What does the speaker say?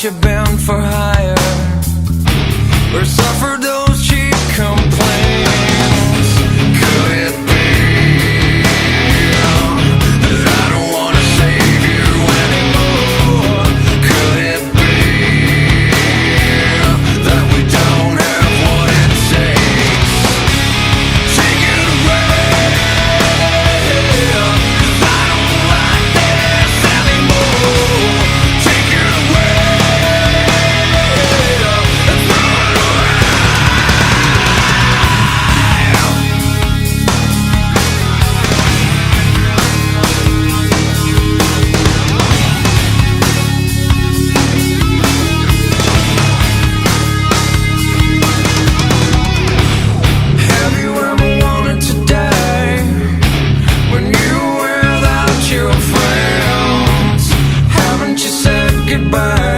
Haven't you been for hire or suffered those cheap complaints? Could it be that I don't want to save you anymore? Could it be that we don't have what it takes? Take it away, 'cause I don't like this anymore. Take it away and throw it away. Have you ever wanted to die when you were without your friends? Haven't you said goodbye